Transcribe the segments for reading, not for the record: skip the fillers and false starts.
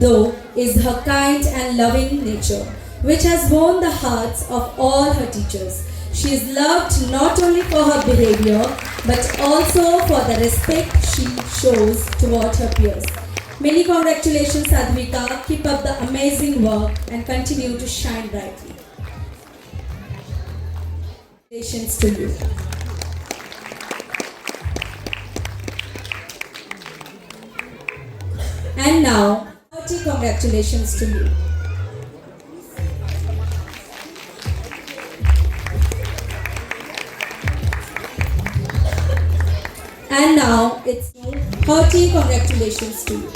though, is her kind and loving nature, which has won the hearts of all her teachers. She is loved not only for her behavior, but also for the respect she shows toward her peers. Many congratulations, Sadhvika. Keep up the amazing work and continue to shine brightly. Congratulations to you. And now, hearty congratulations to you. And now, it's hearty congratulations to you.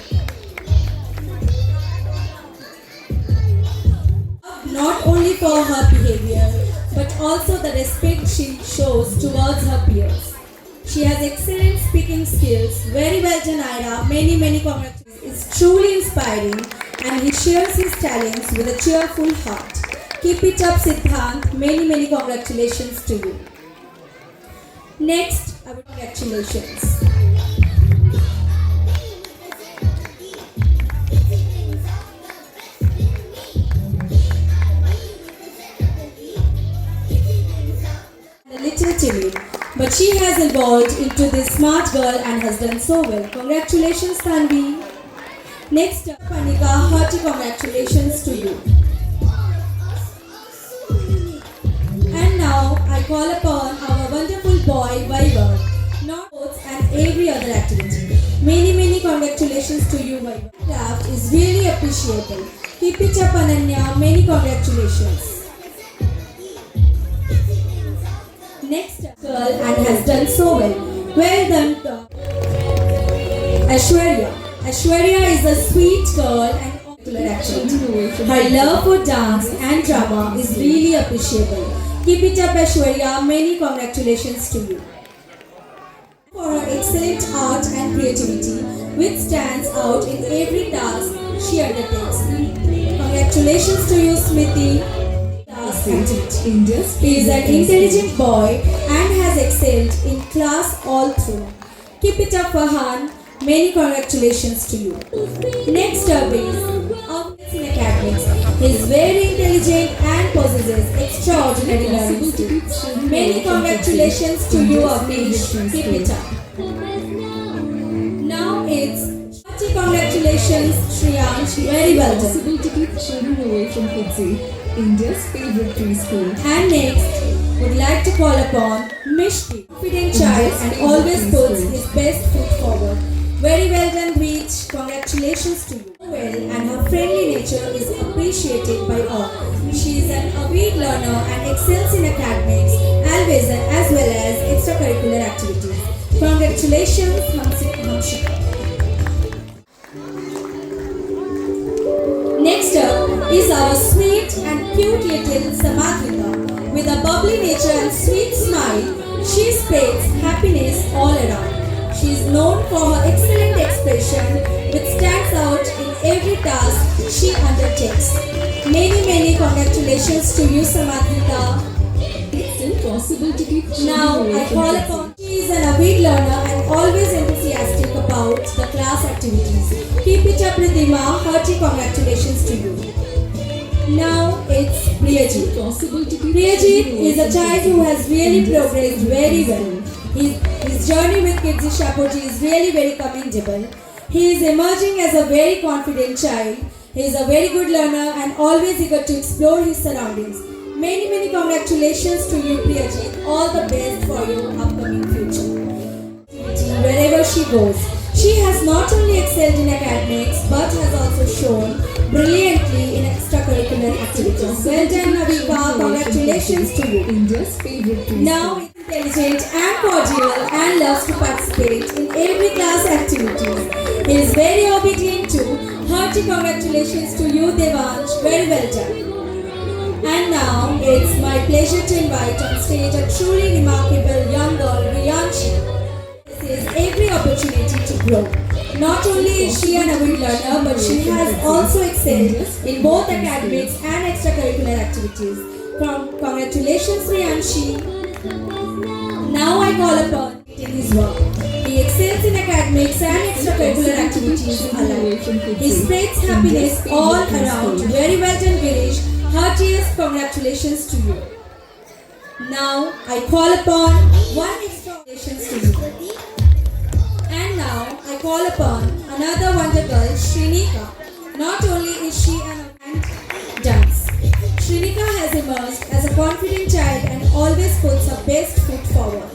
Not only for her behavior, but also the respect she shows towards her peers. She has excellent speaking skills. Very well done, Ira. Many congratulations. It's truly inspiring, and he shares his talents with a cheerful heart. Keep it up, Siddhant. Many congratulations to you. Next, our congratulations. A little timid, but she has evolved into this smart girl and has done so well. Congratulations, Tanvi. Next up, Panika, hearty congratulations to you. And now, I call upon our wonderful boy, Vaibhav, not sports and every other activity. Many congratulations to you, Vaibhav. Craft is really appreciable. Keep it up, Ananya. Many congratulations. Next up, girl and has done so well. Well done, Aishwarya. Aishwarya is a sweet girl and popular activity. Her love for dance and drama is really appreciable. Keep it up, Aishwarya. Many congratulations to you. For her excellent art and creativity, which stands out in every task she undertakes. Congratulations to you, Smriti. He is an intelligent boy and has excelled in class all through. Keep it up, Farhan. Many congratulations to you. Next up is in academics. He is very intelligent and possesses extraordinary learning skills. Many congratulations to you, Avnish. Keep it up. Now it's hearty congratulations, Shriyansh. Very well done. Possible to keep children away from Kidzi, India's favorite preschool. And next, would like to call upon Mishti, confident child and always puts his best foot forward. Very well done, Beach. Congratulations to you. Well, and her friendly nature is appreciated by all. She is an avid learner and excels in academics, always as well as extracurricular activities. Congratulations, Hamshika. Next up is our sweet and cute little Samadhika. With a bubbly nature and sweet smile, she spreads happiness all around. She is known for her excellent expression, which stands out in every task she undertakes. Many congratulations to you, Samadhika. It's impossible to keep children Now away I from call Kidzi. upon. She is an avid learner and always enthusiastic about the class activities. Keep it up, Ridhima. Hearty congratulations to you. Now it's Priyajit. Possible to keep Priyajit children away is a from child Kidzi. who has really India's progressed favorite very preschool. well. His journey with Kidzi Shapoorji is really very commendable. He is emerging as a very confident child. He is a very good learner and always eager to explore his surroundings. Many congratulations to you, Priyajit. All the best for your upcoming future. Wherever she goes, she has not only excelled in academics but has also shown brilliantly in extracurricular activities. Well done, Navika. Congratulations to you. India's favorite preschool. Now he's intelligent and cordial and loves to participate in every class activities. He is very obedient too. Hearty congratulations to you, Devansh. Very well done. And now it's my pleasure to invite on stage a truly remarkable young girl, Riyanshi. This is every opportunity to grow. Not only is she an avid learner, but she has also excelled in both academics and extracurricular activities. Congratulations, Riyanshi. Now I call upon in his work. He excels in academics and extracurricular activities alike. He spreads happiness all around. Very well done, Girish. Heartiest congratulations to you. Now I call upon one extra congratulations to you. And now I call upon another wonder girl, Shrinika. Not only is she an dance, Shrinika has emerged as a confident child and always puts her best foot forward.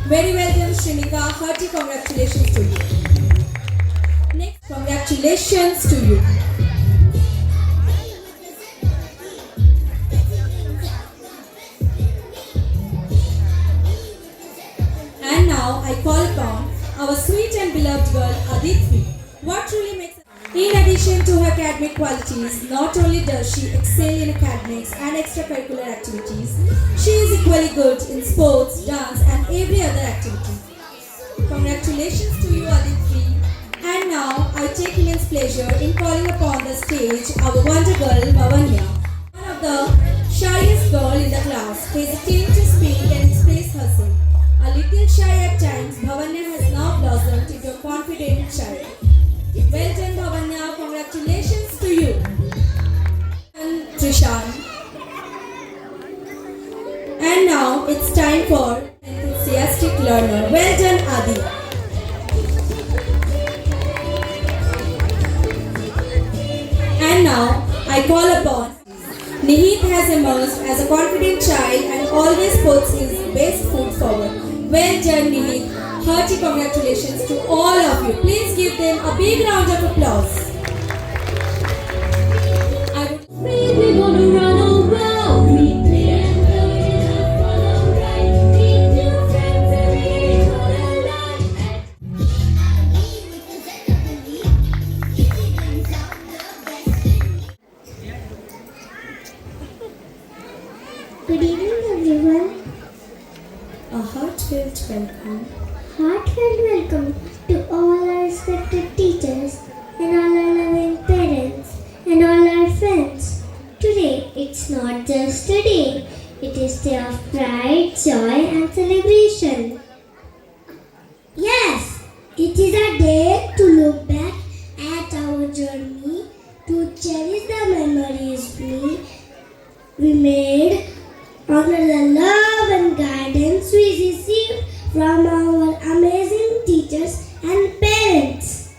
Very well done, Shrinika. Hearty congratulations to you. Next, congratulations to you. And now I call upon our sweet and beloved girl Aditi. What truly makes her? In addition to her academic qualities, not only does she excel in academics and extracurricular activities, she is equally good in sports, dance and every other activity. Congratulations to you Aditi. And now I take immense pleasure in calling upon the stage our wonder girl Bhavanya, one of the shyest girl in the class, hesitating to speak and express herself. A little shy at times, Bhavanya has now blossomed into a confident child. Well done, Bhavanya. Congratulations to you. And Trishan. And now it's time for enthusiastic learner. Well done, Adi. And now I call upon Nihit has emerged as a confident child and always puts his best foot forward. Well done, Nihit. Hearty congratulations to all of you. Please give them a big round of applause. We wanna run around, we play and love it up, follow right, meet new friends every day for their life. Good evening, everyone. A heartfelt welcome. Heartfelt welcome to all our respected teachers and all our loving parents and all our friends. Today, it's not just a day, it is day of pride, joy and celebration. Yes, it is a day to look back at our journey, to cherish the memories we made, honor the love and guidance we received from our amazing teachers and parents.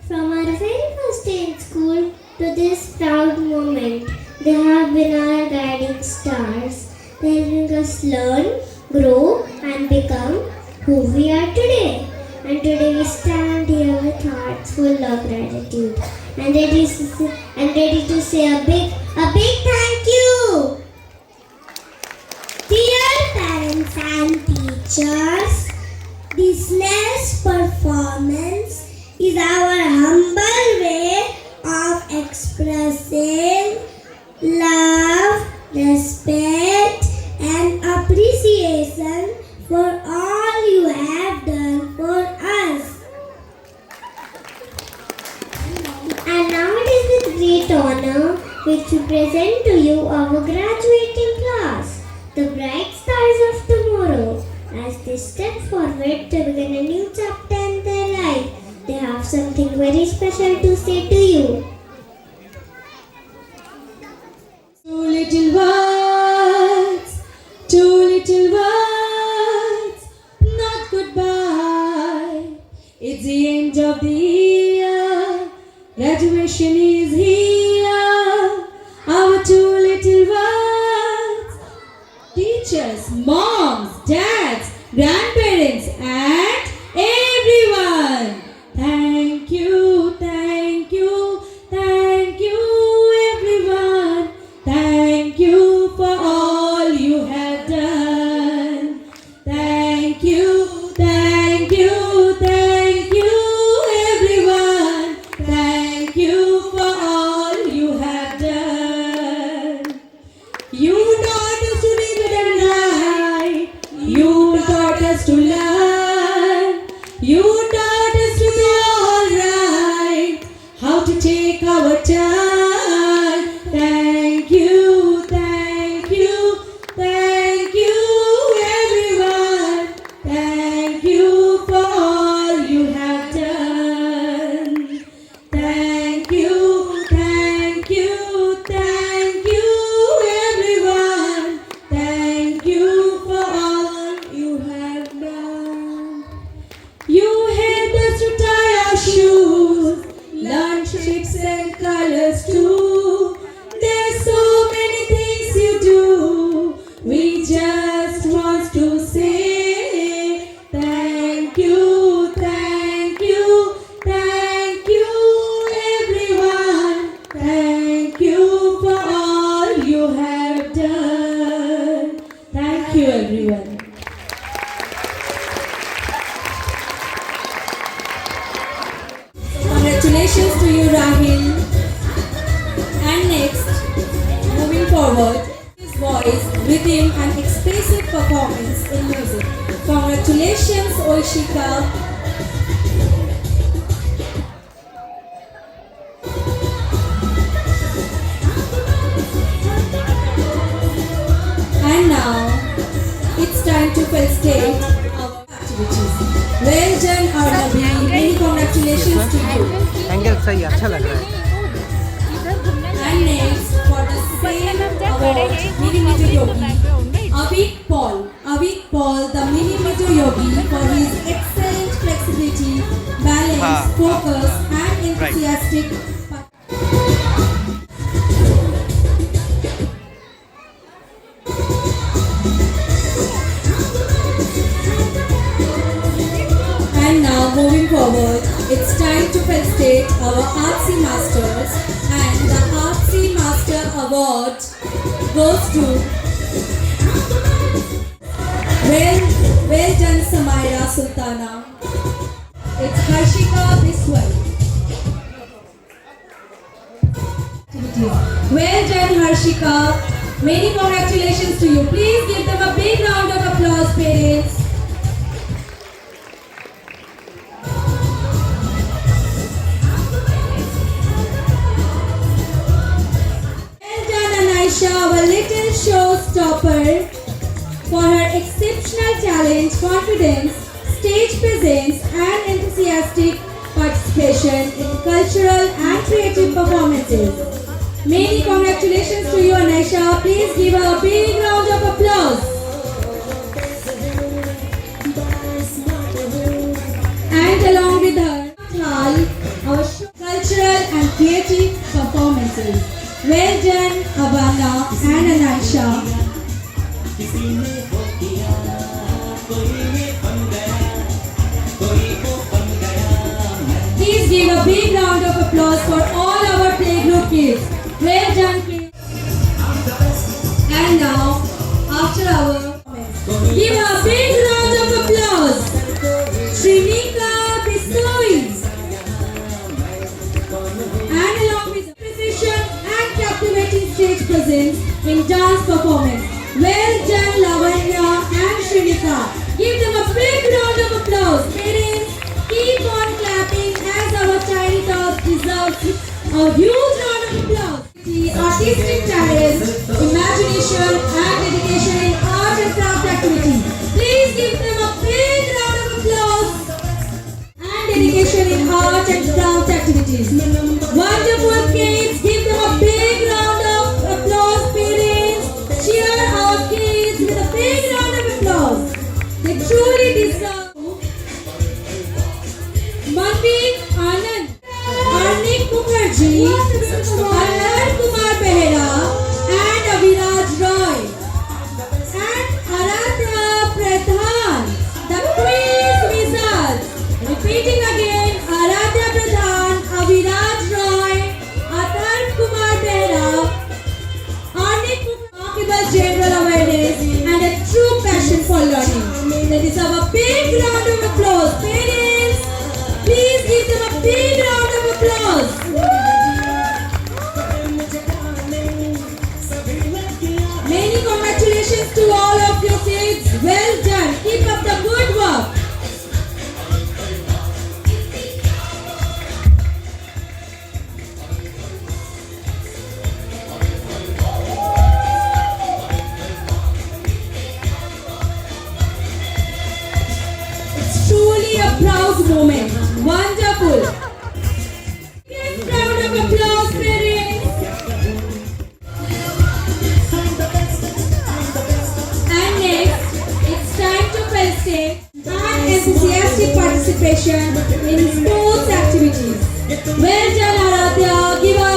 From our very first day in school to this proud moment, they have been our guiding stars, helping us learn, grow and become who we are today. And today we stand here with hearts full of gratitude and ready to say a big thank you. Dear parents and teachers, this next performance is our humble way of expressing love, respect and appreciation for all you have done for us. And now it is with great honor which we present to you our graduating class, the bright stars of tomorrow. As they step forward to begin a new chapter in their life, they have something very special to say to you. Two little words, not goodbye. It's the end of the year, graduation is here. Our two little words, teachers, moms, dads, grandparents and everyone. Thank you, thank you, thank you everyone. Thank you for all you have done. Thank you, thank you, thank you everyone. Thank you for all you have done. You taught us to read and write. You taught us colors too. There's so many things you do. We just want to say thank you, thank you, thank you, everyone. Thank you for all you have done. Thank you, everyone. Congratulations to you, Rahil. And next, moving forward, his voice, rhythm and expressive performance in music. Congratulations, Oishika. And now, it's time to felicitate our activities. Well done, Arnabi. Many congratulations to you. Angle सही अच्छा लग रहा है And next, for the same award, Millimeter Yogi, Avik Paul, the Millimeter Yogi, for his excellent flexibility, balance, focus, and enthusiastic. And now, moving forward, it's time to felicitate our Artsy Masters, and the Artsy Master Award goes to well done, Samaira Sultana. It's Harshika Biswal. Well done, Harshika. Many congratulations to you. Please give them a big round of applause, parents. Our little showstopper, for her exceptional talent, confidence, stage presence and enthusiastic participation in cultural and creative performances. Many congratulations to you, Anisha. Please give her a big round of applause. And along with her, our cultural and creative performances. Well done, Abana and Anisha. Please give a big round of applause for all our playgroup kids. Well done, kids. And now, after our give a big round of applause. Shrinika Bisoi. And along with precision and captivating stage presence in dance performance. Well done, Lavanya and Shrinika. Give them a big round of applause. Parents, keep on clapping as our tiny tots deserves a huge round of applause. The artistic talent, imagination and dedication in art and craft activities. Please give them a big round of applause. And dedication in art and craft activities. Wonderful kids, give them a big round of applause, parents. Cheer our kids with a big round of applause. They truly deserve. Manveen Anand, Arnik Mukherjee, Anand Kumar Behera, and Aviraj Roy. And Aradhya Pradhan, the quiz wizards. Repeating again, Aradhya Pradhan, Aviraj Roy, Adarsh Kumar Behera, Arnik remarkable general awareness and a true passion for learning. They deserve a big round of applause. Parents, please give them a big round of applause. Many congratulations to all of you kids. Well done. Keep up the good work. It's truly a proud moment. Wonderful. Give round of applause, parents. And next, it's time to felicitate and enthusiastic participation in sports activities. Well done, Aradhya. Give her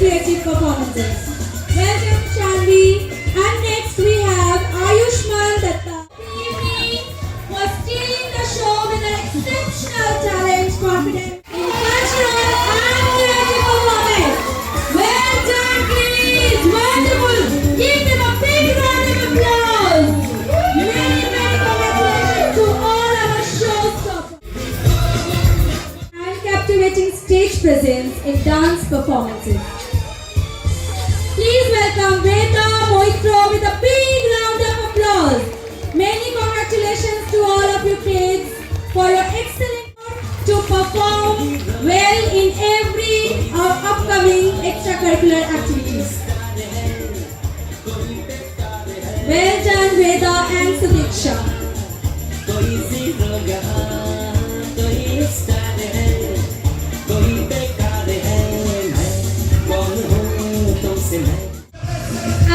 creative performances. Welcome Shanvi. And next we have Ayushman Datta. Good evening. For stealing the show with an exceptional talent, confidence in cultural and creative performance. Well done kids. Wonderful. Give them a big round of applause. Many congratulations to all our showstoppers. And captivating stage presence in dance performances. Please welcome Veda Moitro with a big round of applause. Many congratulations to all of you kids for your excellent work to perform well in every upcoming extracurricular activities. Well done Veda and Sudiksha. कोई zero यहाँ कोई star है कोई बेकार है मैं कौन हूँ तुमसे मैं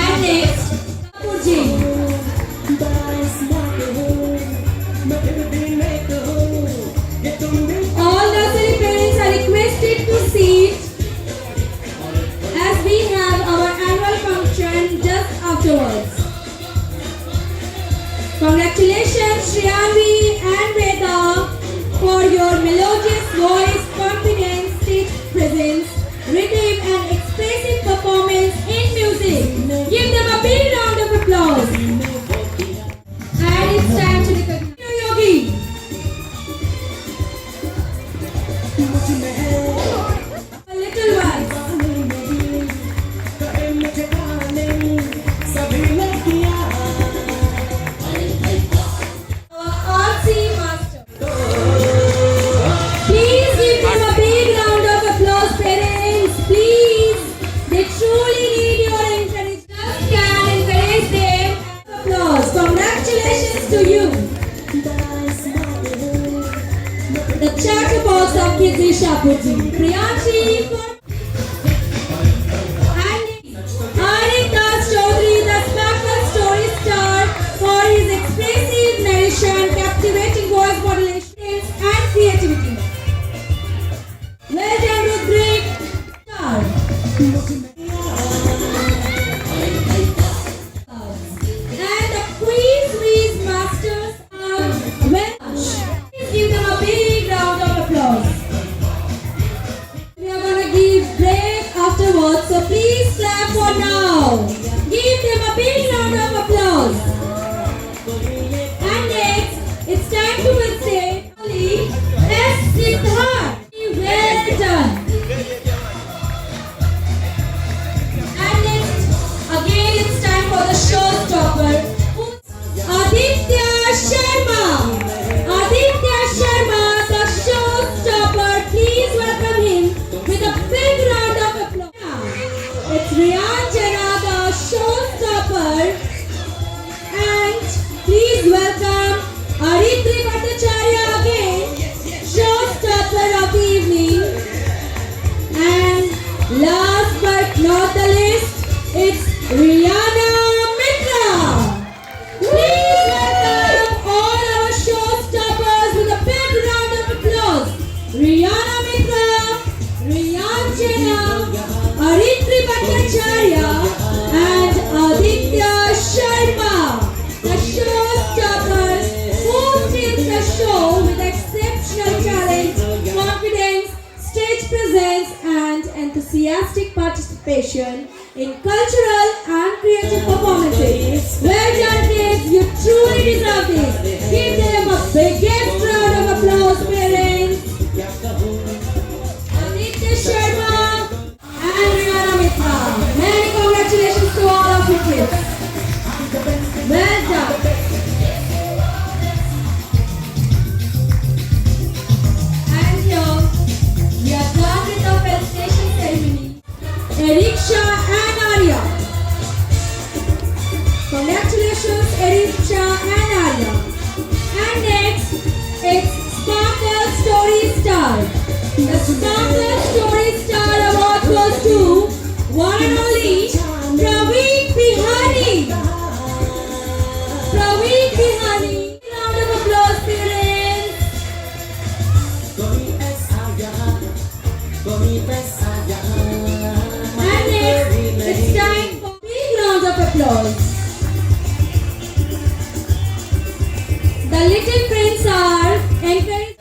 And next, Purji. बस मत हो मैं फिर भी मैं कहूँ ये तुम भी All nursery parents are requested to sit as we have our annual function just afterwards. Congratulations Shriyanvi and Veda for your melodious voice, confidence, stage presence, rhythm and expressive performance in music. Give them a big round of applause. And it's time to recognize Yogi. मुझ में है A little ones. कहे मुझे गाने सभी लड़कियाँ Our artsy master. Please give them a big round of applause, parents. Please. They truly need your encouragement. Just can encourage them. Applause. Congratulations to you. The chatterbox of Kidzi Shapuji. Priyanshi. And Arik Das Chaudhary, the sparkle story star, for his expressive narration, captivating voice modulation, and creativity. Well done, Rudrik. Star. And the quiz masters are well. Please give them a big round of applause. We are gonna give break afterwards, so please clap for now. Give them a big round of applause. And next, it's time to say, S. Siddharth. Well done. And next, again, it's time for the showstopper. Aditya Sharma. Aditya Sharma, the showstopper. Please welcome him with a big round of applause. It's Riyanjana, the showstopper. And please welcome Aritri Bhattacharya again, showstopper of the evening. And last but not the least, it's Rihanna Mitra. Please welcome all our showstoppers with a big round of applause. Rihanna Mitra, Riyanjana, Aritri Bhattacharya, and Aditya Sharma, the showstoppers who steals the show with exceptional talent, confidence, stage presence, and enthusiastic participation in cultural and creative performances. Well done, kids. You truly deserve this. Give them a biggest round of applause, parents. Aditya Sharma and Rihanna Mitra. Many congratulations to all of you kids. Well done. And here, we are done with the felicitation ceremony. Eriksha and Arya. Congratulations, Eriksha and Arya. And next, it's Sparkle Story Star. The Sparkle Story Star Award goes to one and only Praveen Bihani. Praveen Bihani. Round of applause, parents. कोई ऐसा यहाँ कोई वैसा यहाँ And applause. The little prince are encouraged.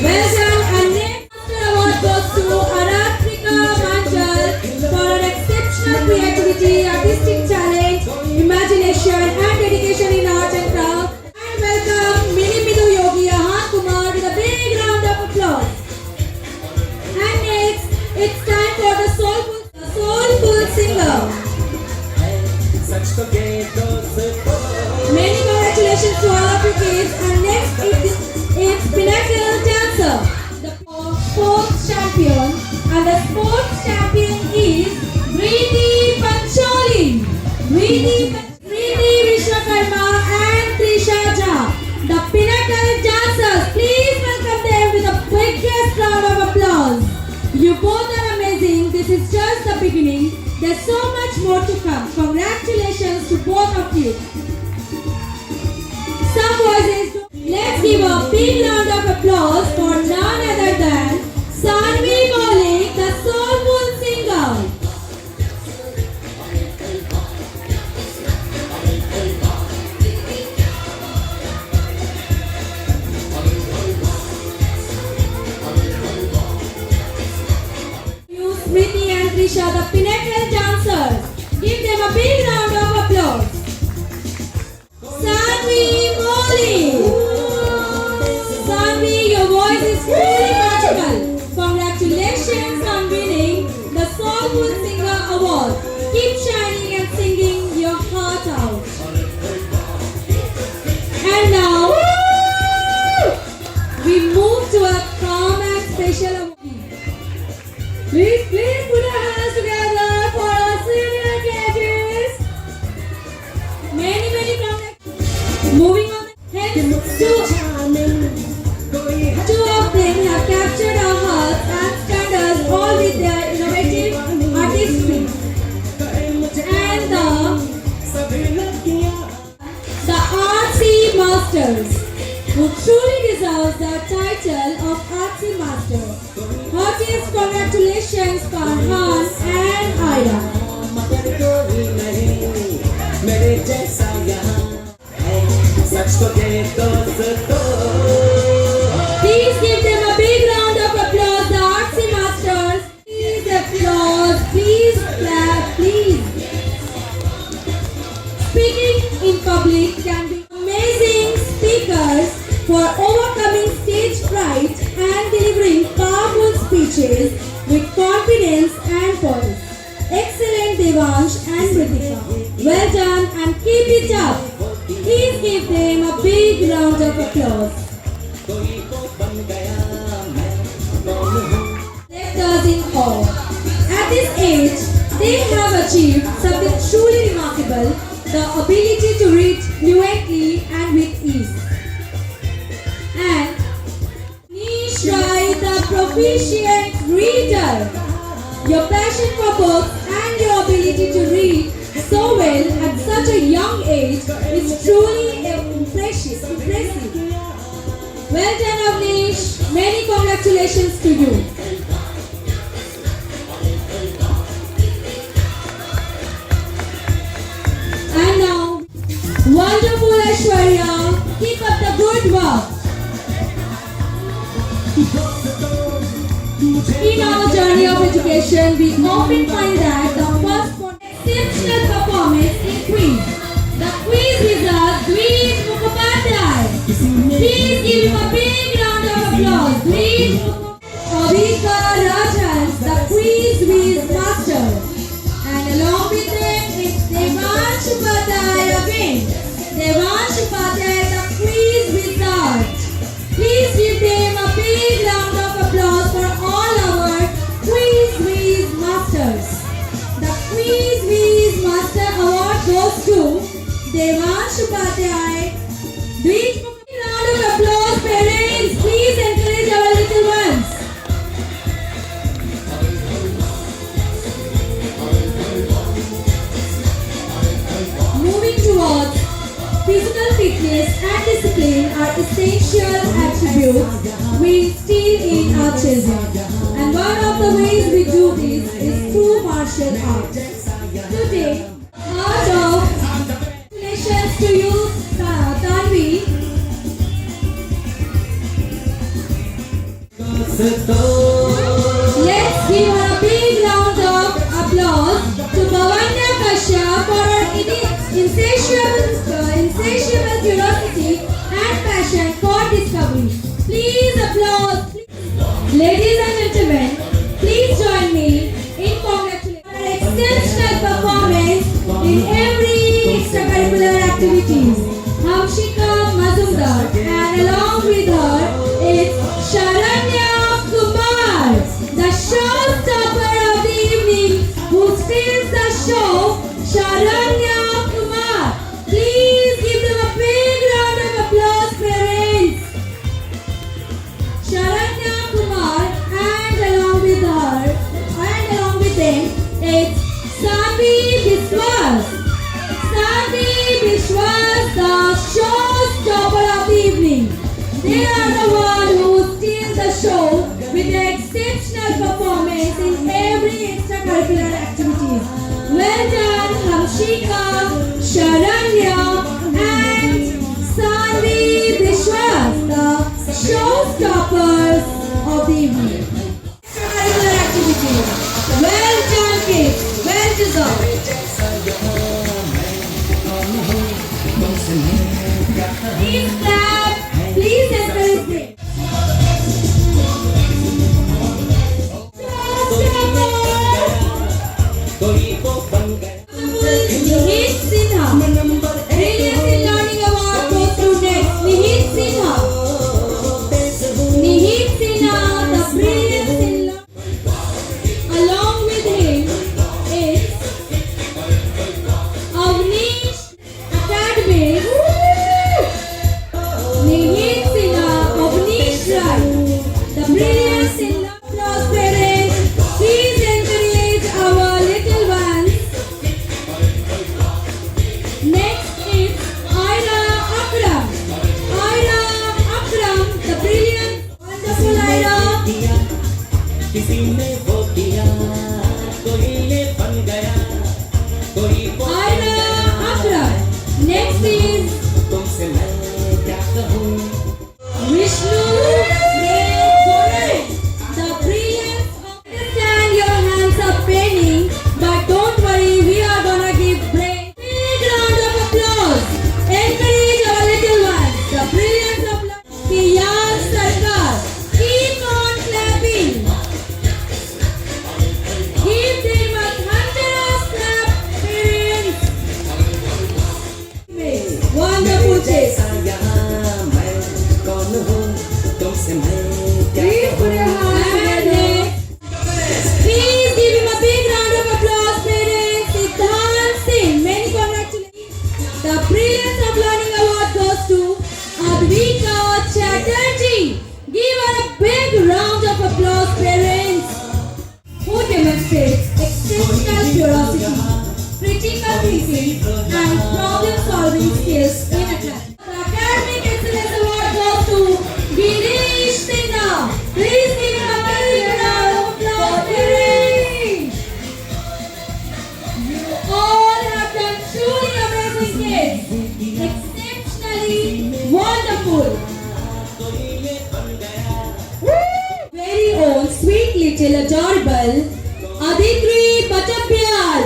Well done, and next master award goes to Aratrika Manchal for her exceptional creativity, artistic talent, imagination, and dedication in art and craft. And welcome Mini Midu Yogi Ahan Kumar with a big round of applause. And next, it's time for the soulful singer. सच तो के दोस्त को Many congratulations to all of you kids. And next it's Pinnacle Dancer, the fourth champion. And the fourth champion is Preeti Pancholi. Preeti Vishwakarma and Trisha Jha, the Pinnacle Dancers. Please welcome them with the biggest round of applause. You both are amazing. This is just the beginning. There's so much more to come. Congratulations to both of you. Some voices. Let's give a big round of applause for none other than Sanvi Maulik, the soulful singer. Smriti and Trisha, the Pinnacle Dancers. Give them a big round of applause. Sanvi Maulik. Sanvi, your voice is truly magical. Congratulations on winning the Soulful Singer Award. Keep shining and singing your heart out. And now, we move to a calm and special award. Please put your hands together for our senior cadets. Many congratulations. Moving on. Hence, two of them have captured our hearts and stunned us all with their innovative artistry. And the artsy masters, who truly deserves the title of artsy master. Heartiest congratulations Farhan and Aida. मगर कोई नहीं मेरे जैसा यहाँ है सच तो के दोस्त को Please give them a big round of applause, the artsy masters. Please applause, please clap, please. Speaking in public can be amazing speakers for overcoming stage fright and delivering powerful speeches with confidence and poise. Excellent Devansh and Ritika. Well done and keep it up. Please give them a big round of applause. कोई तो बन गया मैं कौन हूँ Left us in awe. At this age, they have achieved something truly remarkable, the ability to read fluently and with ease. And Nish Rai, the proficient reader. Your passion for books and your ability to read so well at such a young age is truly impressive. Well done, Avnish. Many congratulations to you. And now, wonderful Aishwarya, keep up the good work. In our journey of education, we often find that the first exceptional performance in quiz. The quiz wizard, Dweej Mukhopadhyay. Please give him a big round of applause. Dweej Avika Rajan, the quiz whiz master. And along with them is Devansh Upadhyay again. Devansh Upadhyay, the quiz wizard. Please give them a big round of applause for all our quiz whiz masters. The quiz whiz master award goes to Devansh Upadhyay. Big round of applause, parents. Please encourage our little ones. Moving towards physical fitness and discipline are essential attributes we instill in our children. And one of the ways we do this is through martial arts. Today, art give her a big round of applause to Bhavanya Kashyap for her insatiable curiosity and passion for discovery. Please applause. Ladies and gentlemen, please join me in congratulating her exceptional performance in every extracurricular activities. Hamshika Mazumdar, and along with her is Sharanya Kumar, the showstopper of the evening, who steals the show. Sharanya Kumar, please give them a big round of applause, parents. Sharanya Kumar, and along with them, it's Savi Biswas. Savi Biswas, the showstopper of the evening. They are the one who steals the show with their exceptional performance in every extracurricular activities. Well done, Hamshika, Sharanya, and Savi Biswas, the showstoppers of the evening. Extracurricular activities. Well done, kids. Well deserved. Please clap. Please encourage them. कोई तो बन गया Nihit Sinha. Brilliance in Learning Award goes to next. Nihit Sinha. Nihit Sinha, the brilliance in learning. Along with him is Avnish Academics. Nihit Sinha, Avnish Rai, the brilliance in learning. Applause, parents. Please encourage our little ones. Next is Ira Akram. Ira Akram, the brilliant, wonderful Ira. दिया किसी ने वो किया कोई ये बन गया कोई वो Ira Akram. Next is तुमसे मैं क्या कहूँ Vishnu Dev, the brilliance. Understand your hands are paining, but don't worry, we are gonna give break. Big round of applause. Encourage our little ones. The brilliance of Kiyan Sarkar. Keep on clapping. Give them a thunderous clap, parents. Wonderful chase. यहाँ मैं कौन हूँ तुमसे मैं क्या Please put your hands together. Please give him a big round of applause, parents. Siddhant Singh, many congratulations. The Brilliance of Learning Award goes to Advika Chatterjee. Give her a big round of applause, parents. Who demonstrates exceptional curiosity, critical thinking, and problem-solving skills in a class. The Academic Excellence Award goes to Girish Sinha. Please give him a big round of applause, parents. You all have done truly amazing kids. Exceptionally wonderful. Very own, sweet little adorable Aditri Pachabyal.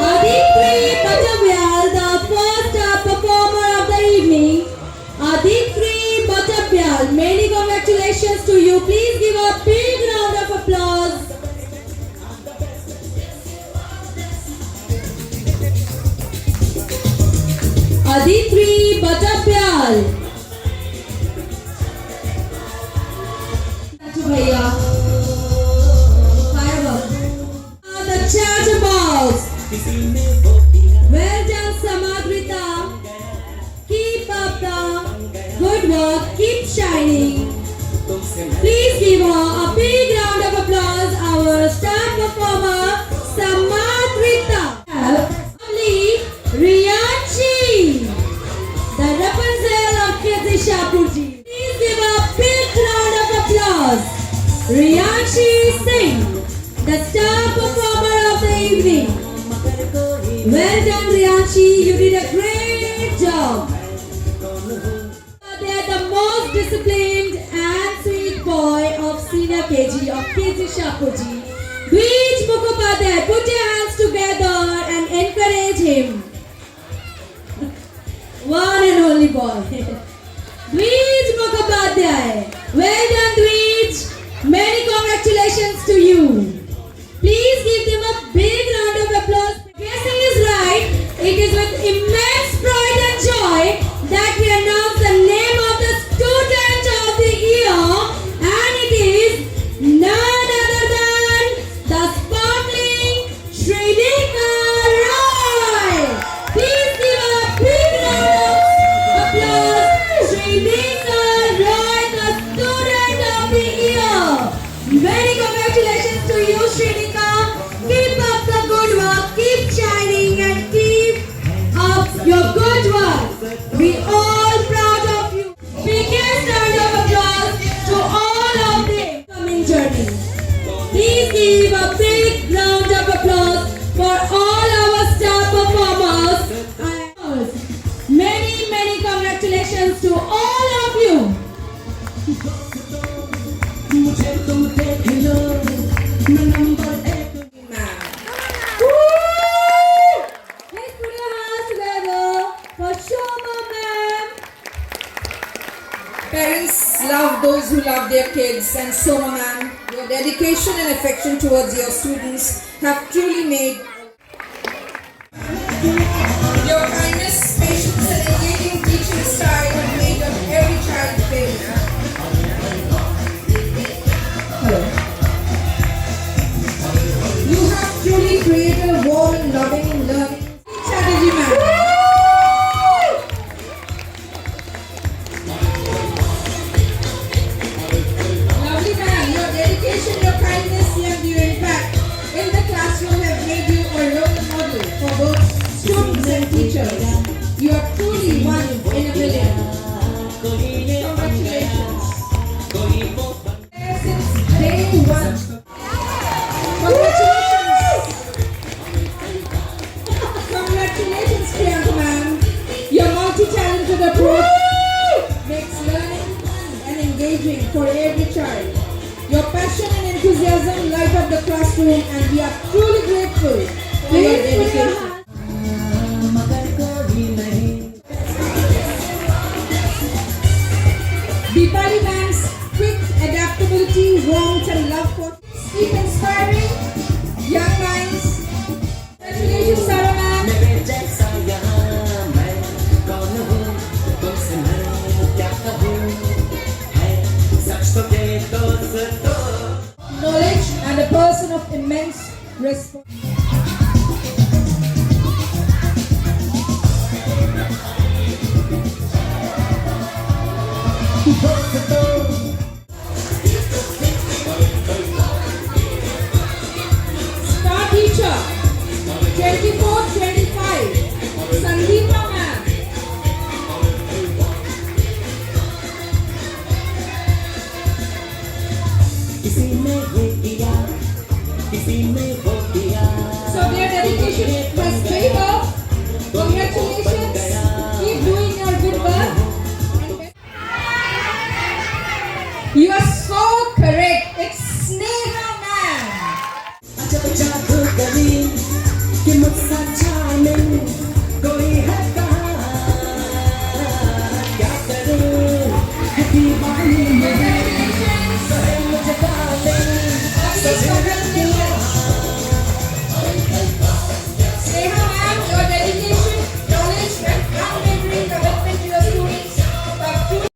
Aditri Pachabyal, the first performer of the evening. Aditri Pachabyal, many congratulations to you. Please give a big round of applause. Aditri Pachabyal. Bhaiya. Fireworks. The chatterbox. किसी ने वो किया Well done, Samadrita. Keep up the good work. Keep shining. तुमसे मैं Please give her a big round of applause. Our star performer, Samadrita. Lovely Riyanshi, the Rapunzel of Kezi Shapurji. Please give a big round of applause. Riyanshi Singh, the star performer of the evening. मगर कोई Well done, Riyanshi. You did a great job. कौन हूँ They are the most disciplined and sweet boy of senior kg of Kids Shapoji. Dweej Mukhopadhyay, put your hands together and encourage him. One and only boy. Dweej Mukhopadhyay. Well done, Dweej. Many congratulations to you. Please give them a big round of applause. Guessing is right. It is with immense pride and joy that we announce the name of the Student of the Year, and it is none other than the sparkling Shrinika Roy. Please give a big round of applause. Shrinika Roy, the Student of the Year. Many congratulations to you, Shrinika. Keep up the good work, keep shining and keep up your good work. We all proud of you. Biggest round of applause to all of them coming journey. Please give a big round of applause for all our star performers. Many congratulations to all of you. मुझे तुम देख लो मैं number 1 Let's put your hands together for Shoma ma'am. Parents love those who love their kids, and Soma ma'am, your dedication and affection towards your students have truly made your kindness, patience, and engaging teaching style have made of every child's favorite. You have truly created a warm and loving and learning strategy, ma'am. Lovely ma'am, your dedication, your kindness, and your impact in the classroom have made you a role model for both students and teachers. You are truly one in a million. Congratulations. Since day one. Congratulations, Priyanka ma'am. Your multi-talented approach makes learning and engaging for every child. Your passion and enthusiasm light up the classroom, and we are truly grateful for your dedication. मगर कोई नहीं Deepali ma'am's quick adaptability, warmth, and love for keep inspiring young minds. Congratulations, Sarah ma'am. मेरे जैसा यहाँ मैं कौन हूँ तुमसे मैं क्या कहूँ है सच तो के दोस्तों Knowledge and a person of immense responsibility. Star teacher 24-25 Sandeepa ma'am. किसी ने ये किया किसी ने वो किया So their dedication has paid off. Congratulations. Keep doing your good work. You are so correct. It's Sneha ma'am. अजब जादू करी कि मुझसा charming कोई है कहाँ क्या करूँ है दीवानी मेरी कहे मुझे darling सजे